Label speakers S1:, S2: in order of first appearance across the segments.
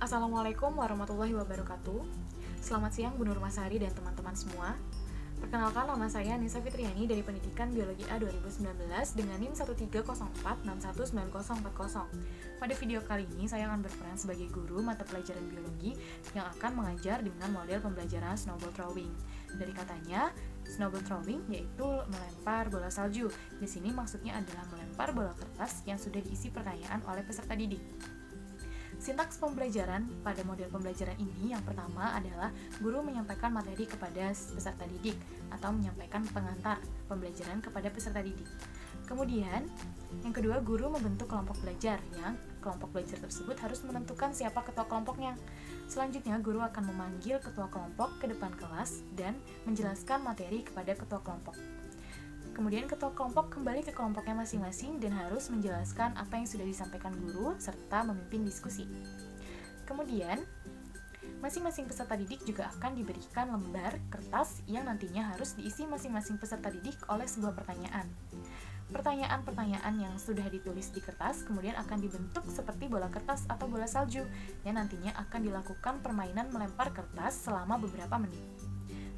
S1: Assalamualaikum warahmatullahi wabarakatuh. Selamat siang Bu Nur Masari dan teman-teman semua. Perkenalkan, nama saya Nisa Fitriani dari Pendidikan Biologi A 2019 dengan NIM 13046619040. Pada video kali ini saya akan berperan sebagai guru mata pelajaran biologi yang akan mengajar dengan model pembelajaran snowball throwing. Dari katanya, snowball throwing yaitu melempar bola salju. Di sini maksudnya adalah melempar bola kertas yang sudah diisi pertanyaan oleh peserta didik. Sintaks pembelajaran pada model pembelajaran ini yang pertama adalah guru menyampaikan materi kepada peserta didik atau menyampaikan pengantar pembelajaran kepada peserta didik. Kemudian, yang kedua, guru membentuk kelompok belajar yang kelompok belajar tersebut harus menentukan siapa ketua kelompoknya. Selanjutnya, guru akan memanggil ketua kelompok ke depan kelas dan menjelaskan materi kepada ketua kelompok. Kemudian ketua kelompok kembali ke kelompoknya masing-masing dan harus menjelaskan apa yang sudah disampaikan guru serta memimpin diskusi. Kemudian, masing-masing peserta didik juga akan diberikan lembar kertas yang nantinya harus diisi masing-masing peserta didik oleh sebuah pertanyaan. Pertanyaan-pertanyaan yang sudah ditulis di kertas kemudian akan dibentuk seperti bola kertas atau bola salju yang nantinya akan dilakukan permainan melempar kertas selama beberapa menit.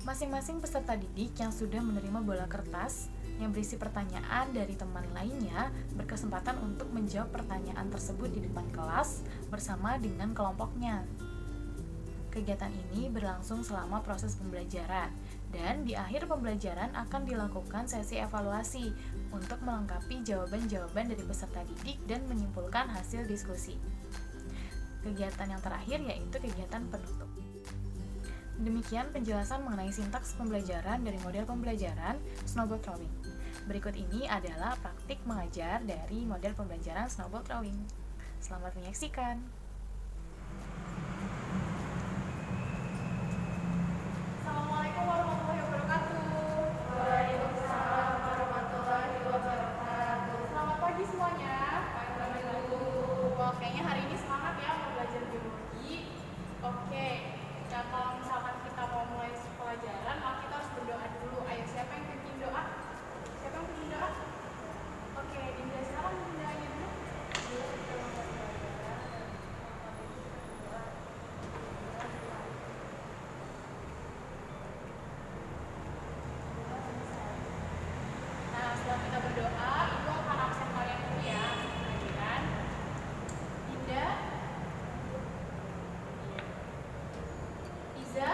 S1: Masing-masing peserta didik yang sudah menerima bola kertas yang berisi pertanyaan dari teman lainnya berkesempatan untuk menjawab pertanyaan tersebut di depan kelas bersama dengan kelompoknya. Kegiatan ini berlangsung selama proses pembelajaran dan di akhir pembelajaran akan dilakukan sesi evaluasi untuk melengkapi jawaban-jawaban dari peserta didik dan menyimpulkan hasil diskusi. Kegiatan yang terakhir yaitu kegiatan penutup. Demikian penjelasan mengenai sintaks pembelajaran dari model pembelajaran snowball throwing. Berikut ini adalah praktik mengajar dari model pembelajaran snowball throwing. Selamat menyaksikan. Assalamualaikum warahmatullahi wabarakatuh.
S2: Waalaikumsalam warahmatullahi wabarakatuh.
S1: Selamat pagi semuanya.
S2: Pagi Bu.
S1: Wah, kayaknya hari ini semangat ya mau belajar biologi. Oke, ya kalau misalkan kita mau mulai pelajaran, maka kita harus berdoa dulu. Ayo, siapa yang pimpin doa? Siapa yang pimpin doa? Oke, Dinda, silakan pimpin doanya dulu. Nah, setelah kita berdoa, Ibu akan absen kalian dulu ya. Perhatikan. Dinda, Iza,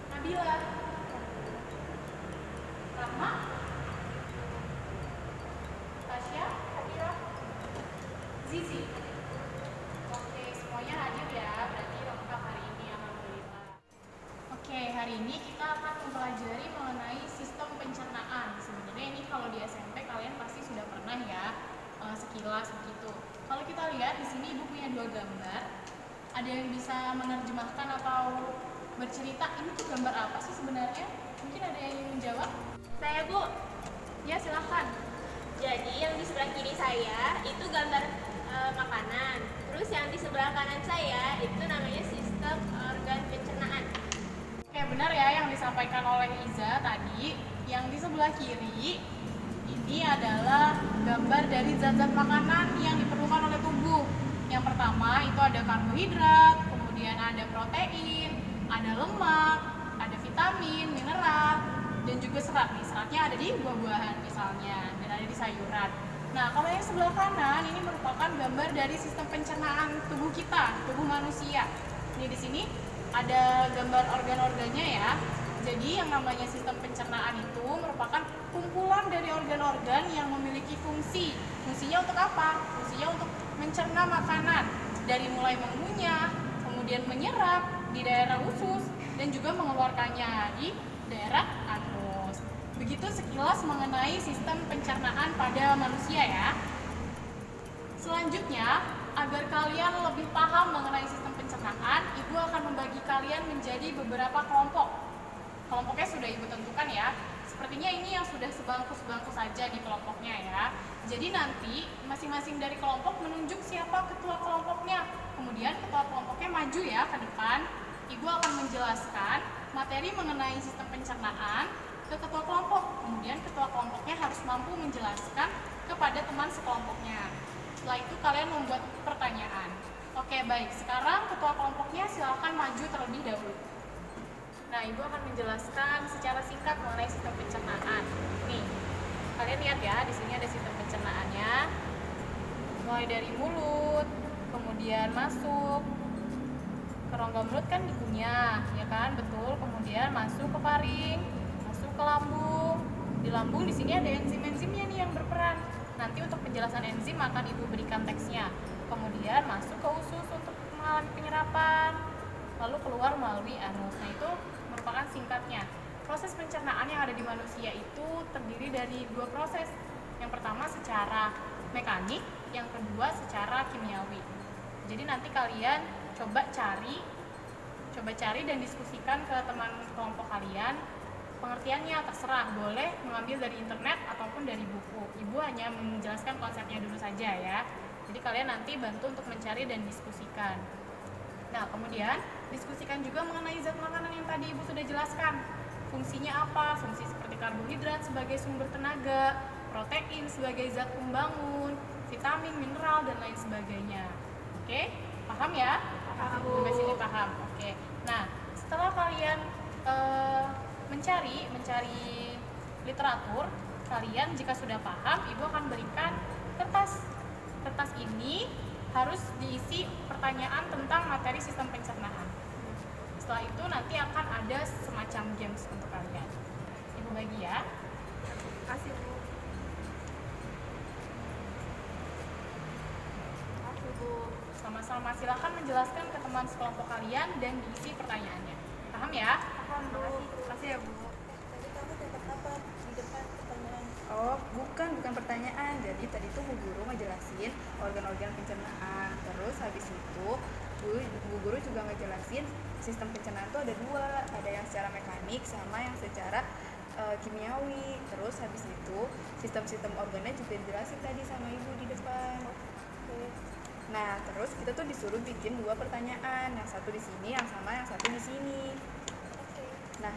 S1: Nabila, Rahma, Tasya, Hadira, Zizi. Oke, semuanya hadir ya. Berarti lengkap hari ini, alhamdulillah. Oke, hari ini kita akan mempelajari mengenai sistem pencernaan. Sebenarnya ini kalau di SMP kalian pasti sudah pernah ya, sekilas begitu. Kalau kita lihat di sini Ibu punya dua gambar. Ada yang bisa menerjemahkan atau bercerita ini tuh gambar apa sih sebenarnya? Mungkin ada yang ingin menjawab?
S2: Saya Bu.
S1: Ya, silahkan.
S2: Jadi yang di sebelah kiri saya itu gambar makanan. Terus yang di sebelah kanan saya itu namanya sistem organ pencernaan.
S1: Oke, benar ya yang disampaikan oleh Iza tadi. Yang di sebelah kiri ini adalah gambar dari zat-zat makanan yang diperlukan oleh tubuh. Yang pertama itu ada karbohidrat, kemudian ada protein, ada lemak, ada vitamin, mineral, dan juga serat. Nih, seratnya ada di buah-buahan misalnya, dan ada di sayuran. Nah, kalau yang sebelah kanan ini merupakan gambar dari sistem pencernaan tubuh kita, tubuh manusia. Ini di sini ada gambar organ-organnya ya. Jadi yang namanya sistem pencernaan itu merupakan kumpulan dari organ-organ yang memiliki fungsi. Fungsinya untuk apa? Fungsinya untuk mencerna makanan, dari mulai mengunyah, kemudian menyerap di daerah usus, dan juga mengeluarkannya di daerah anus. Begitu sekilas mengenai sistem pencernaan pada manusia ya. Selanjutnya, agar kalian lebih paham mengenai sistem pencernaan, Ibu akan membagi kalian menjadi beberapa kelompok. Kelompoknya sudah Ibu tentukan ya. Sepertinya ini yang sudah sebangku-sebangku saja di kelompoknya ya. Jadi nanti masing-masing dari kelompok menunjuk siapa ketua kelompoknya. Kemudian ketua kelompoknya maju ya ke depan. Ibu akan menjelaskan materi mengenai sistem pencernaan ke ketua kelompok. Kemudian ketua kelompoknya harus mampu menjelaskan kepada teman sekelompoknya. Setelah itu kalian membuat pertanyaan. Oke, baik. Sekarang ketua kelompoknya silakan maju terlebih dahulu. Nah, Ibu akan menjelaskan secara singkat mengenai sistem pencernaan. Nih, kalian lihat ya, di sini ada sistem pencernaannya. Mulai dari mulut, kemudian masuk ke rongga mulut kan dikunyah, ya kan? Betul. Kemudian masuk ke faring, masuk ke lambung. Di lambung di sini ada enzim-enzimnya nih yang berperan. Nanti untuk penjelasan enzim akan Ibu berikan teksnya. Kemudian masuk ke usus untuk mengalami penyerapan, lalu keluar melalui anus. Nah, itu merupakan singkatnya. Proses pencernaan yang ada di manusia itu terdiri dari dua proses. Yang pertama secara mekanik, yang kedua secara kimiawi. Jadi nanti kalian coba cari dan diskusikan ke teman kelompok kalian. Pengertiannya terserah, boleh mengambil dari internet ataupun dari buku. Ibu hanya menjelaskan konsepnya dulu saja ya. Jadi kalian nanti bantu untuk mencari dan diskusikan. Nah, kemudian diskusikan juga mengenai zat makanan yang tadi Ibu sudah jelaskan. Fungsinya apa? Fungsi seperti karbohidrat sebagai sumber tenaga, protein sebagai zat pembangun, vitamin, mineral, dan lain sebagainya. Oke? Paham ya? Paham. Sampai sini paham. Oke. Nah, setelah kalian mencari literatur, kalian jika sudah paham, Ibu akan berikan kertas. Kertas ini harus diisi pertanyaan tentang materi sistem pencernaan. Setelah itu nanti akan ada semacam games untuk kalian. Ibu bagi ya.
S2: Kasih Bu. Kasih Bu.
S1: Sama-sama silakan menjelaskan ke teman sekelompok kalian dan diisi pertanyaannya. Paham ya?
S2: Paham Bu.
S1: Kasih ya Bu.
S2: Tadi kamu dapat apa di depan pertanyaan?
S3: Oh, bukan pertanyaan. Jadi tadi tuh Bu Guru ngejelasin organ-organ pencernaan. Terus habis itu Bu Guru juga ngejelasin sistem pencernaan tuh ada dua. Ada yang secara mekanik sama yang secara kimiawi. Terus habis itu sistem-sistem organnya juga dijelasin tadi sama Ibu di depan. Nah, terus kita tuh disuruh bikin dua pertanyaan. Yang satu di sini, yang satu di sini. Nah,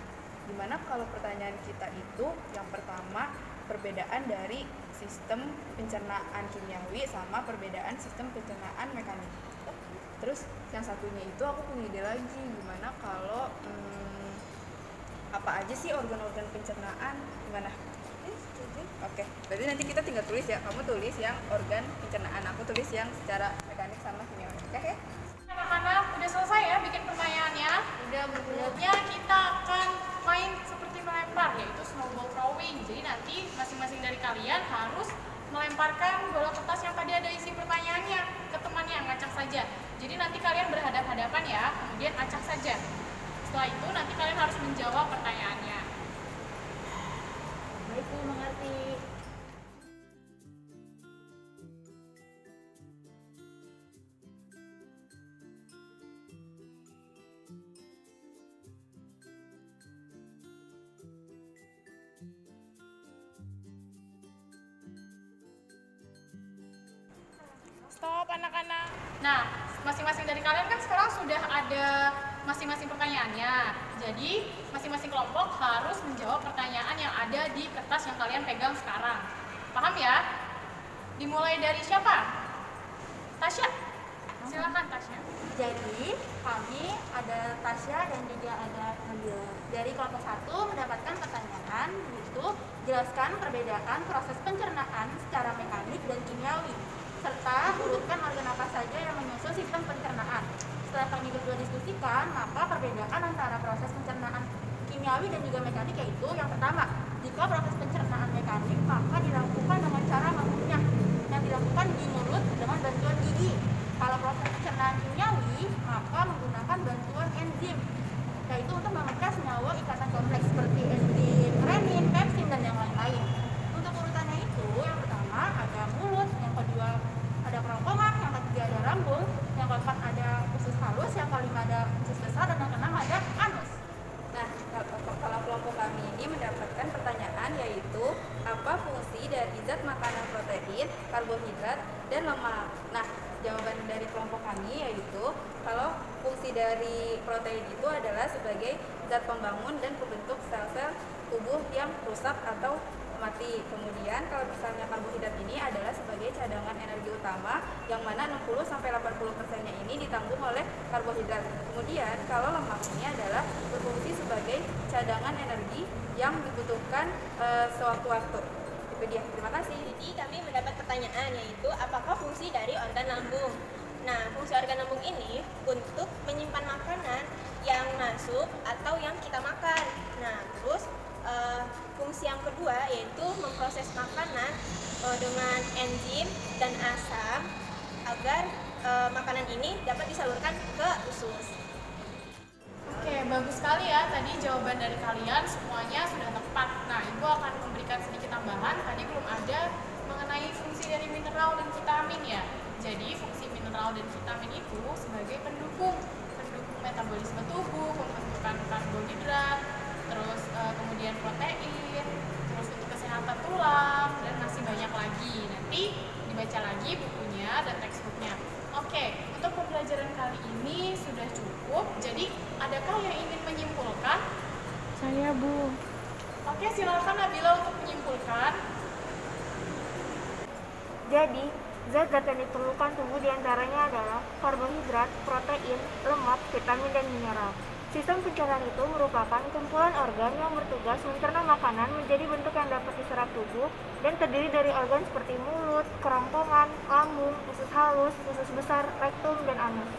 S3: gimana kalau pertanyaan kita itu yang pertama perbedaan dari sistem pencernaan kimiawi sama perbedaan sistem pencernaan mekanik. Terus yang satunya itu aku punya ide lagi, gimana kalau apa aja sih organ-organ pencernaan, gimana? Oke, berarti nanti kita tinggal tulis ya, kamu tulis yang organ pencernaan, aku tulis yang secara mekanik sama kimiawi. Oke?
S1: Anak-anak udah selesai ya bikin pertanyaannya? Udah, berikutnya kita akan main seperti melempar, yaitu snowball throwing. Jadi nanti masing-masing dari kalian harus melemparkan bola kertas yang tadi ada isi pertanyaannya ke temannya, ngacak saja. Jadi nanti kalian berhadapan-hadapan ya, kemudian acak saja. Setelah itu nanti kalian harus menjawab pertanyaannya.
S2: Baik Bu, mengerti.
S1: Stop anak-anak. Nah, masing-masing dari kalian kan sekarang sudah ada masing-masing pertanyaannya. Jadi, masing-masing kelompok harus menjawab pertanyaan yang ada di kertas yang kalian pegang sekarang. Paham ya? Dimulai dari siapa? Tasya. Silakan Tasya.
S4: Jadi kami ada Tasya dan juga ada Nabila. Dari kelompok 1 mendapatkan pertanyaan, yaitu jelaskan perbedaan proses pencernaan secara mekanik dan kimiawi, serta urutkan organ apa saja yang menyusun sistem pencernaan. Setelah kami berdua diskusikan, maka perbedaan antara proses pencernaan kimiawi dan juga mekanik yaitu yang pertama, jika proses pencernaan mekanik maka dilakukan dengan cara mengunyah yang dilakukan di mulut dengan bantuan gigi. Kalau proses pencernaan kimiawi maka menggunakan bantuan enzim, yaitu untuk memecah senyawa ikatan kompleks seperti enzim renin, pepsin, dan yang lain-lain. Untuk urutannya itu, yang pertama ada mulut, yang kedua ada kerongkongan, yang ketiga ada lambung, yang keempat ada usus halus, yang kelima ada usus besar, dan yang keenam ada anus.
S3: Nah, kalau kelompok kami ini mendapatkan pertanyaan yaitu apa fungsi dari zat makanan protein, karbohidrat, dan lemak. Nah, jawaban dari kelompok kami yaitu kalau fungsi dari protein itu adalah sebagai zat pembangun dan pembentuk sel-sel tubuh yang rusak atau mati. Kemudian kalau misalnya karbohidrat ini adalah sebagai cadangan energi utama yang mana 60-80%-nya ini ditanggung karbohidrat. Kemudian kalau lemak ini adalah berfungsi sebagai cadangan energi yang dibutuhkan sewaktu-waktu. Itu dia. Terima kasih.
S2: Jadi kami mendapat pertanyaan, yaitu apakah fungsi dari organ lambung? Nah, fungsi organ lambung ini untuk menyimpan makanan yang masuk atau yang kita makan. Nah, terus fungsi yang kedua yaitu memproses makanan dengan enzim dan asam agar makanan ini dapat disalurkan ke usus.
S1: Oke, bagus sekali ya. Tadi jawaban dari kalian semuanya sudah tepat. Nah, Ibu akan memberikan sedikit tambahan. Tadi belum ada mengenai fungsi dari mineral dan vitamin ya. Jadi, fungsi mineral dan vitamin itu sebagai pendukung metabolisme tubuh, pembentukan karbohidrat, terus kemudian protein, terus untuk kesehatan tulang, dan masih banyak lagi. Nanti dibaca lagi bukunya dan textbooknya. Oke, untuk pembelajaran kali ini sudah cukup. Jadi, adakah yang ingin menyimpulkan?
S5: Saya, Bu.
S1: Oke, silakan Nabila untuk menyimpulkan.
S5: Jadi, zat-zat yang diperlukan tubuh diantaranya adalah karbohidrat, protein, lemak, vitamin, dan mineral. Sistem pencernaan itu merupakan kumpulan organ yang bertugas mencerna makanan menjadi bentuk yang dapat diserap tubuh dan terdiri dari organ seperti mulut, kerongkongan, lambung, usus halus, usus besar, rektum, dan anus.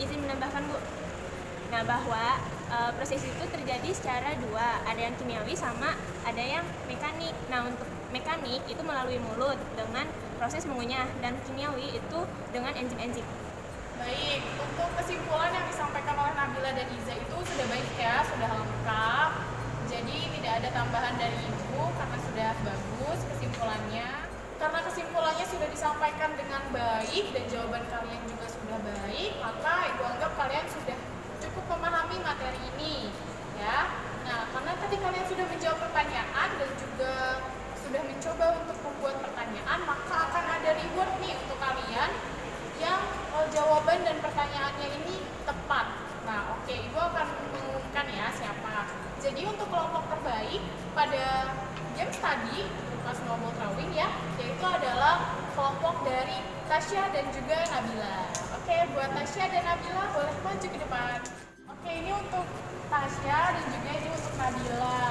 S2: Izin menambahkan, Bu. Nah, bahwa proses itu terjadi secara dua, ada yang kimiawi sama ada yang mekanik. Nah, untuk mekanik itu melalui mulut dengan proses mengunyah, dan kimiawi itu dengan enzim-enzim.
S1: Baik, untuk kesimpulan yang disampaikan oleh Nabila dan Iza itu sudah baik ya, sudah lengkap. Jadi tidak ada tambahan dari Ibu karena sudah bagus kesimpulannya. Karena kesimpulannya sudah disampaikan dengan baik dan jawaban kalian juga sudah baik, maka Ibu anggap kalian sudah cukup memahami materi ini, ya. Nah, karena tadi kalian sudah menjawab pertanyaan dan juga sudah mencoba untuk membuat pertanyaan, maka akan ada reward nih untuk kalian yang jawaban dan pertanyaannya ini tepat. Nah, oke, Ibu akan mengumumkan ya siapa. Jadi untuk kelompok terbaik pada game tadi berupa snowball throwing ya, yaitu adalah kelompok dari Tasya dan juga Nabila. Oke, buat Tasya dan Nabila boleh maju ke depan. Oke, ini untuk Tasya dan juga ini untuk Nabila.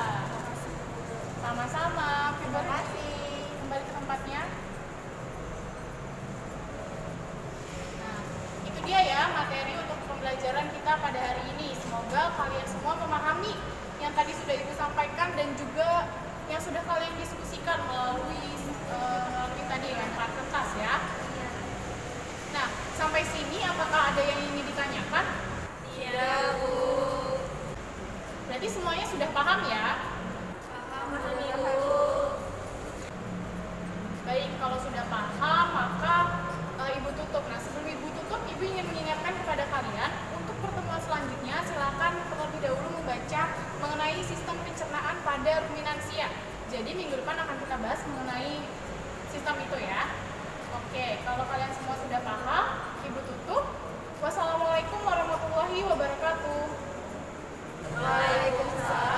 S1: Sama-sama. Terima kasih. Kembali ke tempatnya. Nah, itu dia ya materi untuk pembelajaran kita pada hari ini. Semoga kalian semua memahami yang tadi sudah Ibu sampaikan dan juga yang sudah kalian diskusikan melalui tadi lempar kertas ya. Nah, sampai sini apakah ada yang ingin ditanyakan?
S2: Iya, Bu.
S1: Berarti semuanya sudah paham ya? Baik, kalau sudah paham maka Ibu tutup. Nah, sebelum Ibu tutup, Ibu ingin mengingatkan kepada kalian untuk pertemuan selanjutnya silakan terlebih dahulu membaca mengenai sistem pencernaan pada ruminansia. Jadi minggu depan akan kita bahas mengenai sistem itu ya. Oke, kalau kalian semua sudah paham, Ibu tutup. Wassalamualaikum warahmatullahi wabarakatuh.
S2: Waalaikumsalam.